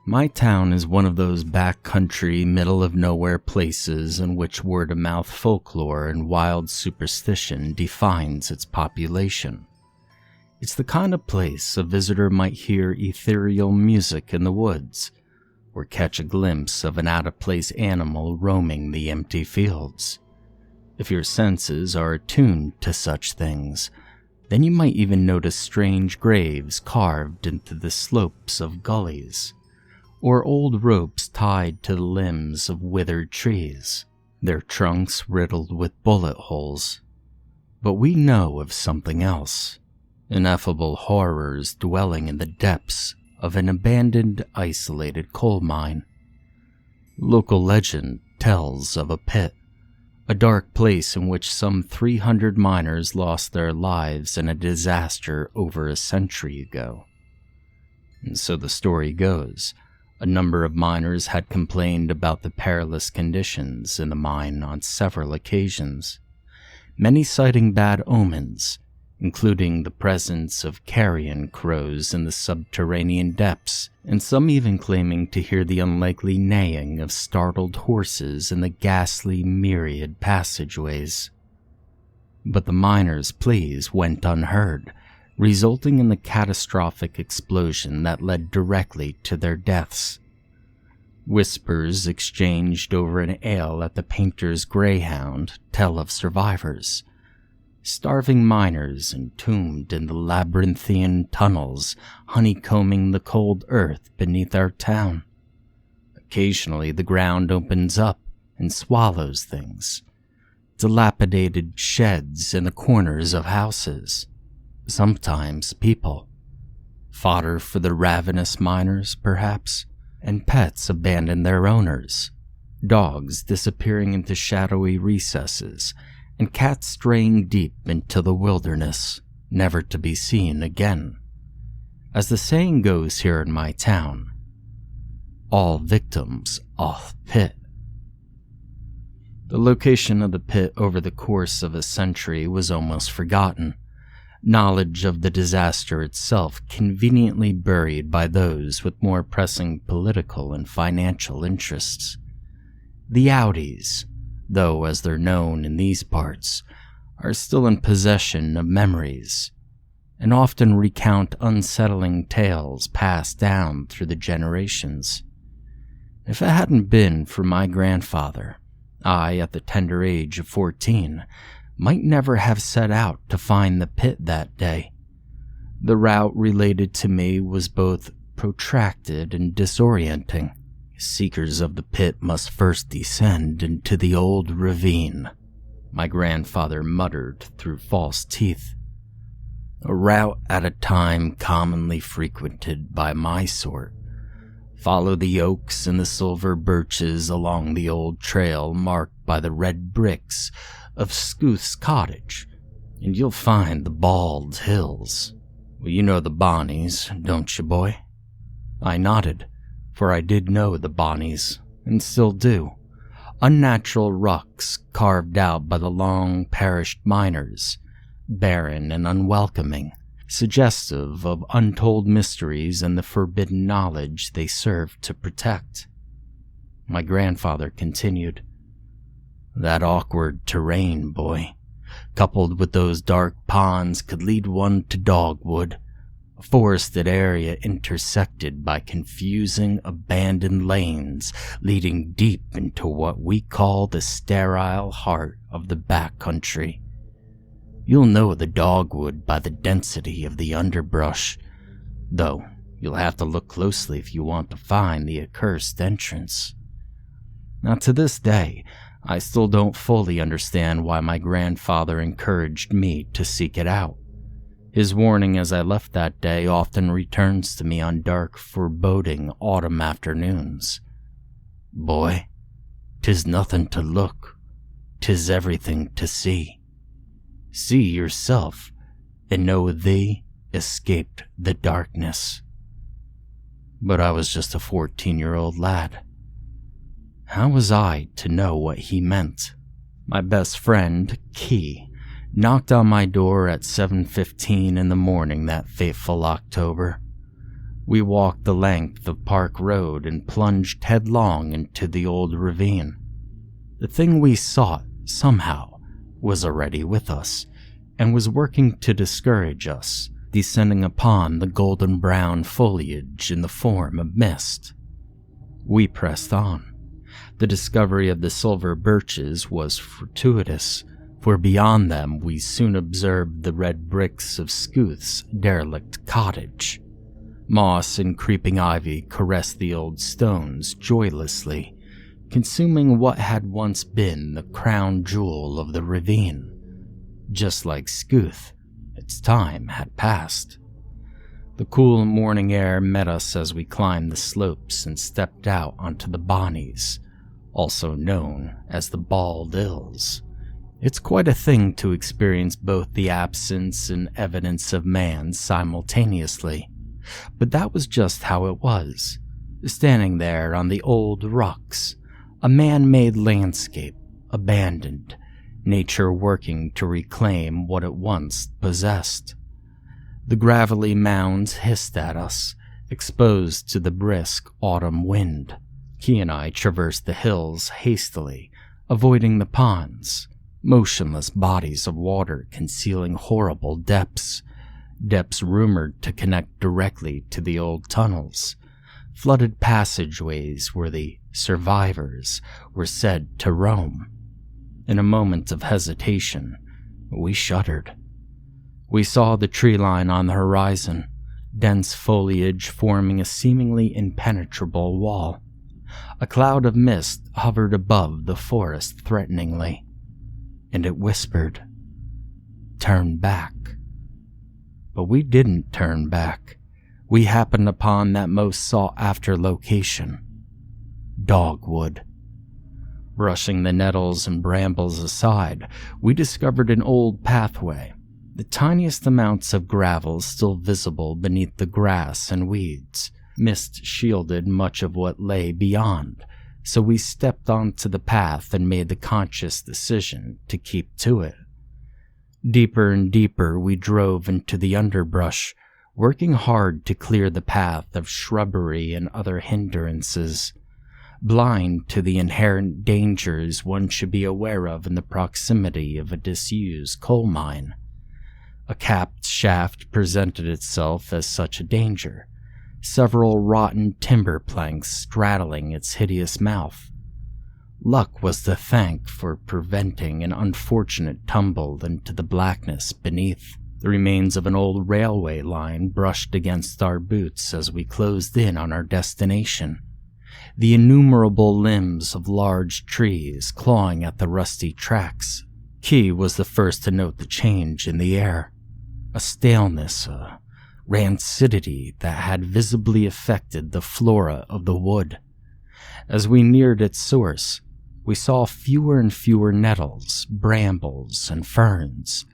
My town is one of those backcountry, middle-of-nowhere places in which word-of-mouth folklore and wild superstition defines its population. It's the kind of place a visitor might hear ethereal music in the woods, or catch a glimpse of an out-of-place animal roaming the empty fields. If your senses are attuned to such things, then you might even notice strange graves carved into the slopes of gullies, or old ropes tied to the limbs of withered trees, their trunks riddled with bullet holes. But we know of something else, ineffable horrors dwelling in the depths of an abandoned, isolated coal mine. Local legend tells of a pit, a dark place in which some 300 miners lost their lives in a disaster over a century ago. And so the story goes, a number of miners had complained about the perilous conditions in the mine on several occasions, many citing bad omens, including the presence of carrion crows in the subterranean depths, and some even claiming to hear the unlikely neighing of startled horses in the ghastly myriad passageways. But the miners' pleas went unheard, resulting in the catastrophic explosion that led directly to their deaths. Whispers exchanged over an ale at the Painter's Greyhound tell of survivors, starving miners entombed in the labyrinthian tunnels honeycombing the cold earth beneath our town. Occasionally the ground opens up and swallows things, dilapidated sheds in the corners of houses, sometimes people, fodder for the ravenous miners, perhaps, and pets abandon their owners, dogs disappearing into shadowy recesses, and cats straying deep into the wilderness, never to be seen again. As the saying goes here in my town, all victims off pit. The location of the pit over the course of a century was almost forgotten, knowledge of the disaster itself conveniently buried by those with more pressing political and financial interests. The Audis, though as they're known in these parts, are still in possession of memories, and often recount unsettling tales passed down through the generations. If it hadn't been for my grandfather, I, at the tender age of 14, might never have set out to find the pit that day. The route related to me was both protracted and disorienting. Seekers of the pit must first descend into the old ravine, my grandfather muttered through false teeth. A route at a time commonly frequented by my sort. Follow the oaks and the silver birches along the old trail marked by the red bricks of Scooth's cottage, and you'll find the bald hills. Well, you know the Bonnies, don't you, boy? I nodded, for I did know the Bonnies, and still do. Unnatural rucks carved out by the long-perished miners, barren and unwelcoming, suggestive of untold mysteries and the forbidden knowledge they served to protect. My grandfather continued, "That awkward terrain, boy, coupled with those dark ponds, could lead one to Dogwood, a forested area intersected by confusing abandoned lanes leading deep into what we call the sterile heart of the backcountry. You'll know the Dogwood by the density of the underbrush, though you'll have to look closely if you want to find the accursed entrance." Now, to this day, I still don't fully understand why my grandfather encouraged me to seek it out. His warning as I left that day often returns to me on dark, foreboding autumn afternoons. "Boy, 'tis nothing to look, 'tis everything to see. See yourself, and know thee escaped the darkness." But I was just a 14-year-old lad. How was I to know what he meant? My best friend, Key, knocked on my door at 7:15 in the morning that fateful October. We walked the length of Park Road and plunged headlong into the old ravine. The thing we sought, somehow, was already with us, and was working to discourage us, descending upon the golden brown foliage in the form of mist. We pressed on. The discovery of the silver birches was fortuitous, for beyond them we soon observed the red bricks of Skooth's derelict cottage. Moss and creeping ivy caressed the old stones joylessly, consuming what had once been the crown jewel of the ravine. Just like Skooth, its time had passed. The cool morning air met us as we climbed the slopes and stepped out onto the Bonnies, also known as the Bald Hills. It's quite a thing to experience both the absence and evidence of man simultaneously, but that was just how it was. Standing there on the old rocks, a man-made landscape, abandoned, nature working to reclaim what it once possessed. The gravelly mounds hissed at us, exposed to the brisk autumn wind. Key and I traversed the hills hastily, avoiding the ponds, motionless bodies of water concealing horrible depths rumored to connect directly to the old tunnels, flooded passageways where the survivors were said to roam. In a moment of hesitation, we shuddered. We saw the tree line on the horizon, dense foliage forming a seemingly impenetrable wall. A cloud of mist hovered above the forest threateningly, and it whispered, "Turn back." But we didn't turn back. We happened upon that most sought-after location, Dogwood. Brushing the nettles and brambles aside, we discovered an old pathway, the tiniest amounts of gravel still visible beneath the grass and weeds. Mist shielded much of what lay beyond, so we stepped onto the path and made the conscious decision to keep to it. Deeper and deeper we drove into the underbrush, working hard to clear the path of shrubbery and other hindrances, blind to the inherent dangers one should be aware of in the proximity of a disused coal mine. A capped shaft presented itself as such a danger, several rotten timber planks straddling its hideous mouth. Luck was to thank for preventing an unfortunate tumble into the blackness beneath. The remains of an old railway line brushed against our boots as we closed in on our destination. The innumerable limbs of large trees clawing at the rusty tracks. Key was the first to note the change in the air. A staleness, a rancidity that had visibly affected the flora of the wood. As we neared its source, we saw fewer and fewer nettles, brambles, and ferns.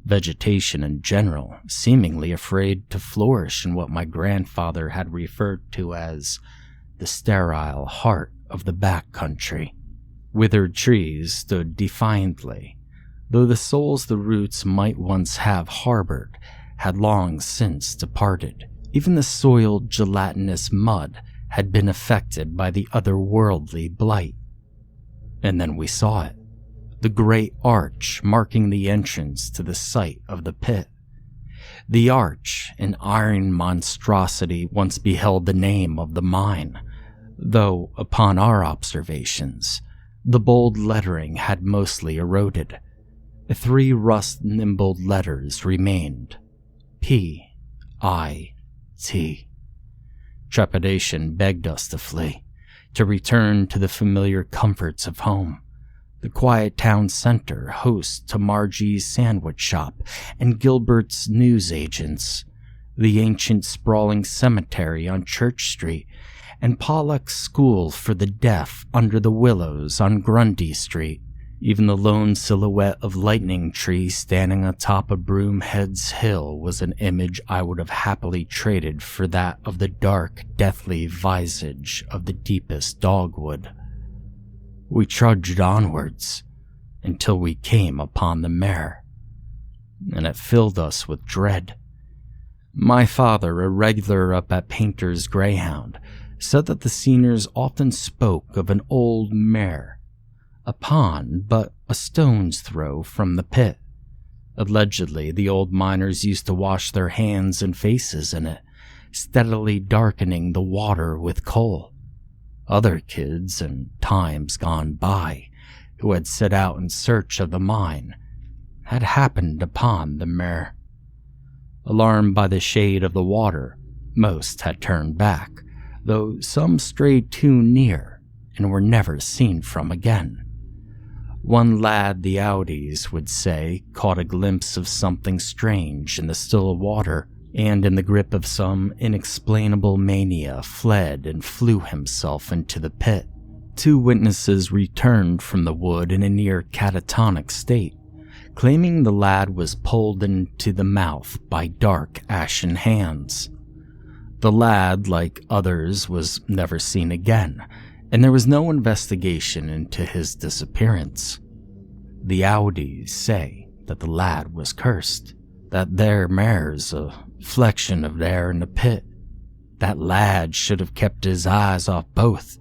Vegetation in general, seemingly afraid to flourish in what my grandfather had referred to as the sterile heart of the backcountry. Withered trees stood defiantly, though the souls the roots might once have harbored had long since departed. Even the soiled, gelatinous mud had been affected by the otherworldly blight. And then we saw it, the great arch marking the entrance to the site of the pit. The arch, an iron monstrosity, once beheld the name of the mine, though, upon our observations, the bold lettering had mostly eroded. 3 rust-nimbled letters remained, P-I-T. Trepidation begged us to flee, to return to the familiar comforts of home. The quiet town center, host to Margie's sandwich shop and Gilbert's newsagents, the ancient sprawling cemetery on Church Street, and Pollock's school for the deaf under the willows on Grundy Street. Even the lone silhouette of Lightning Tree standing atop of Broomhead's Hill was an image I would have happily traded for that of the dark, deathly visage of the deepest dogwood. We trudged onwards until we came upon the mare, and it filled us with dread. My father, a regular up at Painter's Greyhound, said that the seniors often spoke of an old mare, a pond but a stone's throw from the pit. Allegedly, the old miners used to wash their hands and faces in it, steadily darkening the water with coal. Other kids, in times gone by, who had set out in search of the mine, had happened upon the mare. Alarmed by the shade of the water, most had turned back, though some strayed too near and were never seen from again. One lad, the Audis would say, caught a glimpse of something strange in the still water, and in the grip of some inexplainable mania fled and flew himself into the pit. 2 witnesses returned from the wood in a near catatonic state, claiming the lad was pulled into the mouth by dark, ashen hands. The lad, like others, was never seen again, and there was no investigation into his disappearance. The Audis say that the lad was cursed, that their mare's a reflection of there in the pit. That lad should have kept his eyes off both.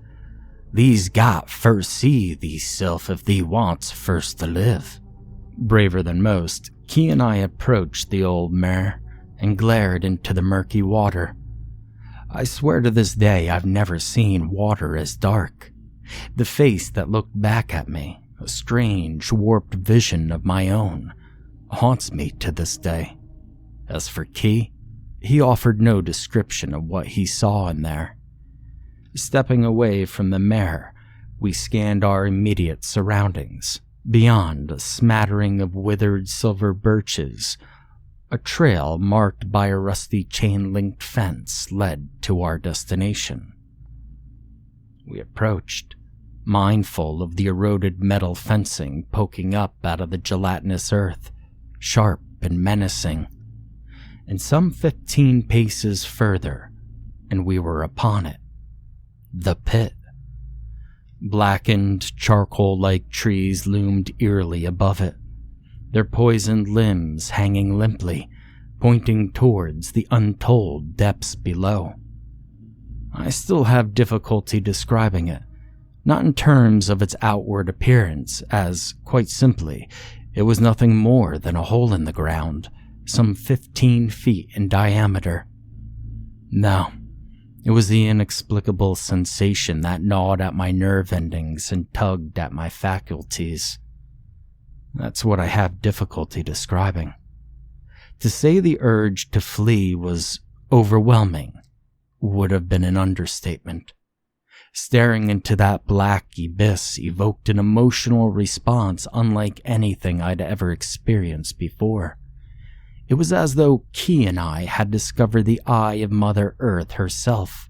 Thee's got first see theeself if thee wants first to live. Braver than most, Key and I approached the old mare and glared into the murky water. I swear to this day I've never seen water as dark. The face that looked back at me, a strange, warped vision of my own, haunts me to this day. As for Key, he offered no description of what he saw in there. Stepping away from the mare, we scanned our immediate surroundings. Beyond a smattering of withered silver birches, a trail marked by a rusty chain-linked fence led to our destination. We approached, mindful of the eroded metal fencing poking up out of the gelatinous earth, sharp and menacing. And some 15 paces further, and we were upon it. The pit. Blackened, charcoal-like trees loomed eerily above it, their poisoned limbs hanging limply, pointing towards the untold depths below. I still have difficulty describing it, not in terms of its outward appearance, as, quite simply, it was nothing more than a hole in the ground, some 15 feet in diameter. No. It was the inexplicable sensation that gnawed at my nerve endings and tugged at my faculties. That's what I have difficulty describing. To say the urge to flee was overwhelming would have been an understatement. Staring into that black abyss evoked an emotional response unlike anything I'd ever experienced before. It was as though Key and I had discovered the eye of Mother Earth herself,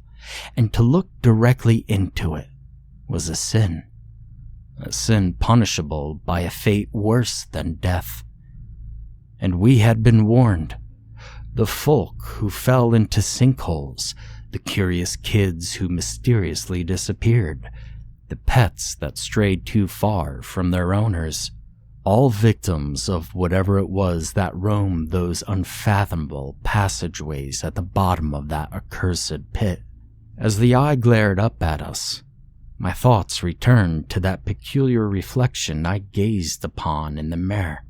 and to look directly into it was a sin punishable by a fate worse than death. And we had been warned. The folk who fell into sinkholes, the curious kids who mysteriously disappeared, the pets that strayed too far from their owners, all victims of whatever it was that roamed those unfathomable passageways at the bottom of that accursed pit. As the eye glared up at us, my thoughts returned to that peculiar reflection I gazed upon in the mirror.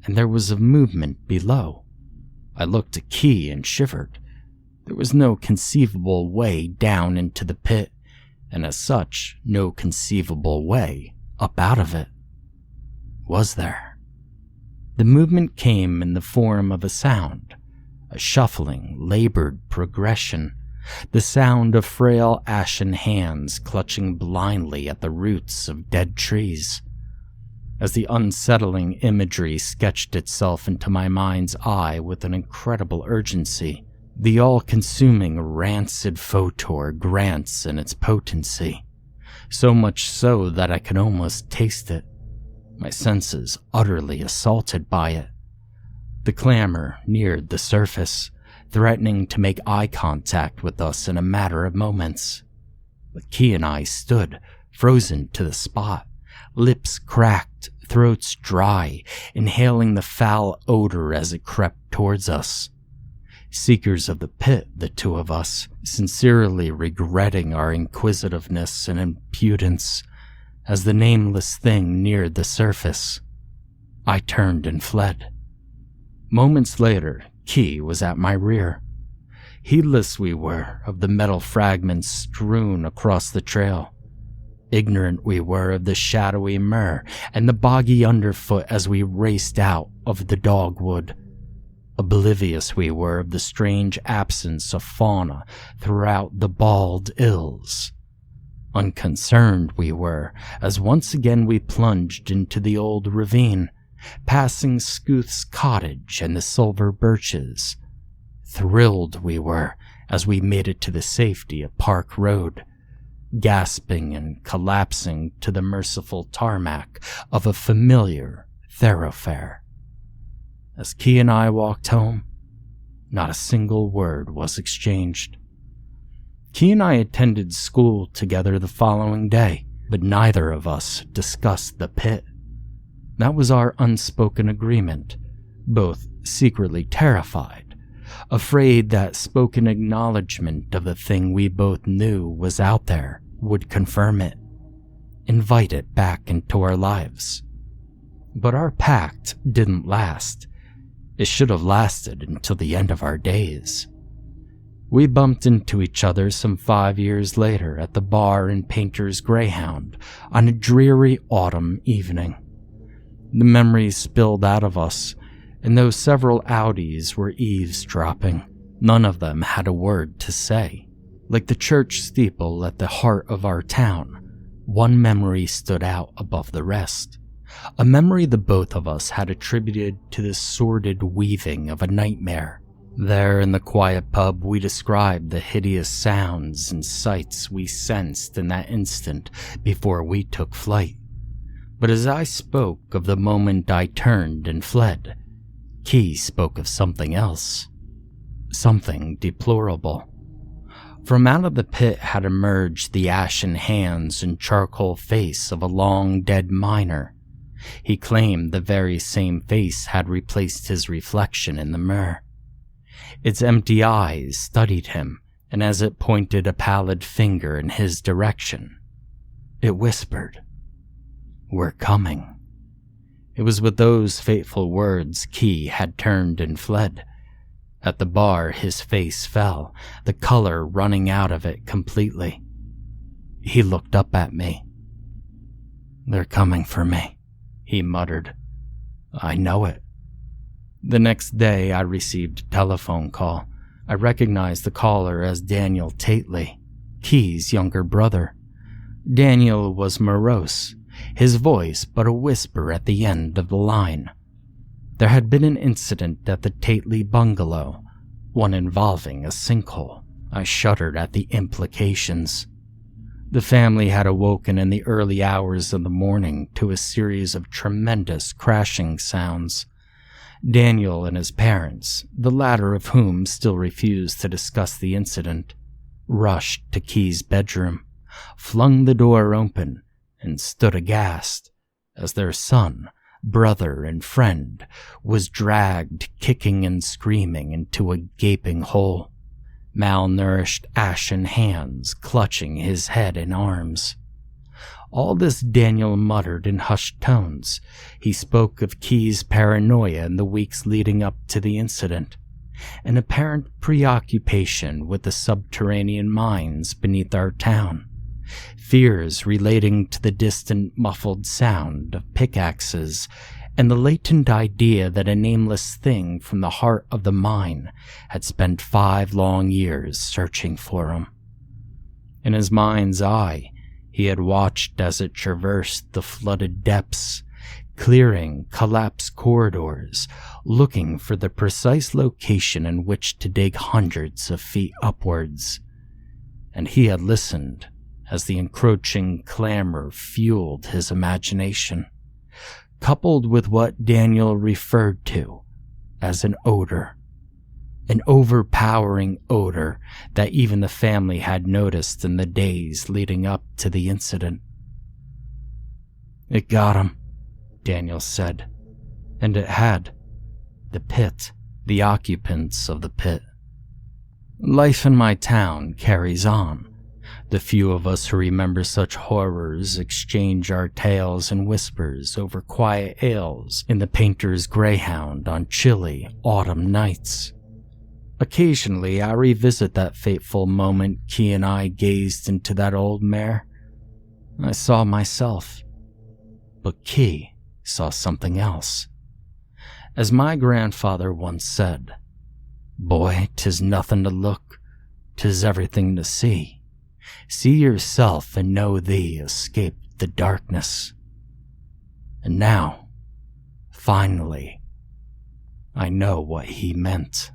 And there was a movement below. I looked at Key and shivered. There was no conceivable way down into the pit, and as such, no conceivable way up out of it. Was there? The movement came in the form of a sound, a shuffling, labored progression, the sound of frail ashen hands clutching blindly at the roots of dead trees. As the unsettling imagery sketched itself into my mind's eye with an incredible urgency, the all-consuming rancid photor grants in its potency, so much so that I could almost taste it. My senses utterly assaulted by it. The clamor neared the surface, threatening to make eye contact with us in a matter of moments. But Key and I stood, frozen to the spot, lips cracked, throats dry, inhaling the foul odor as it crept towards us. seekers of the pit, the two of us, sincerely regretting our inquisitiveness and impudence as the nameless thing neared the surface. I turned and fled. Moments later, Key was at my rear. Heedless we were of the metal fragments strewn across the trail. Ignorant we were of the shadowy myrrh and the boggy underfoot as we raced out of the dogwood. Oblivious we were of the strange absence of fauna throughout the bald hills. Unconcerned we were as once again we plunged into the old ravine, passing Scooth's cottage and the silver birches. Thrilled we were as we made it to the safety of Park Road, gasping and collapsing to the merciful tarmac of a familiar thoroughfare. As Key and I walked home, not a single word was exchanged. Key and I attended school together the following day, but neither of us discussed the pit. That was our unspoken agreement, both secretly terrified, afraid that spoken acknowledgement of the thing we both knew was out there would confirm it, invite it back into our lives. But our pact didn't last. It should have lasted until the end of our days. We bumped into each other some 5 years later at the bar in Painter's Greyhound on a dreary autumn evening. The memories spilled out of us, and though several Audis were eavesdropping, none of them had a word to say. Like the church steeple at the heart of our town, one memory stood out above the rest. A memory the both of us had attributed to the sordid weaving of a nightmare. There in the quiet pub, we described the hideous sounds and sights we sensed in that instant before we took flight. But as I spoke of the moment I turned and fled, Key spoke of something else. Something deplorable. From out of the pit had emerged the ashen hands and charcoal face of a long-dead miner. He claimed the very same face had replaced his reflection in the mirror. Its empty eyes studied him, and as it pointed a pallid finger in his direction, it whispered, "We're coming." It was with those fateful words Key had turned and fled. At the bar, his face fell, the color running out of it completely. He looked up at me. "They're coming for me," he muttered. "I know it." The next day, I received a telephone call. I recognized the caller as Daniel Tately, Key's younger brother. Daniel was morose, his voice but a whisper at the end of the line. There had been an incident at the Tately bungalow, one involving a sinkhole. I shuddered at the implications. The family had awoken in the early hours of the morning to a series of tremendous crashing sounds. Daniel and his parents, the latter of whom still refused to discuss the incident, rushed to Key's bedroom, flung the door open, and stood aghast as their son, brother, and friend was dragged kicking and screaming into a gaping hole, malnourished ashen hands clutching his head and arms. All this Daniel muttered in hushed tones. He spoke of Key's paranoia in the weeks leading up to the incident, an apparent preoccupation with the subterranean mines beneath our town, fears relating to the distant muffled sound of pickaxes, and the latent idea that a nameless thing from the heart of the mine had spent 5 long years searching for him. In his mind's eye, he had watched as it traversed the flooded depths, clearing collapsed corridors, looking for the precise location in which to dig hundreds of feet upwards. And he had listened as the encroaching clamor fueled his imagination, coupled with what Daniel referred to as an odor. An overpowering odor that even the family had noticed in the days leading up to the incident. "It got him," Daniel said. And it had. The pit, the occupants of the pit. Life in my town carries on. The few of us who remember such horrors exchange our tales and whispers over quiet ales in the painter's greyhound on chilly autumn nights. Occasionally, I revisit that fateful moment Key and I gazed into that old mare. I saw myself, but Key saw something else. As my grandfather once said, "Boy, 'tis nothing to look, 'tis everything to see. See yourself and know thee escaped the darkness." And now, finally, I know what he meant.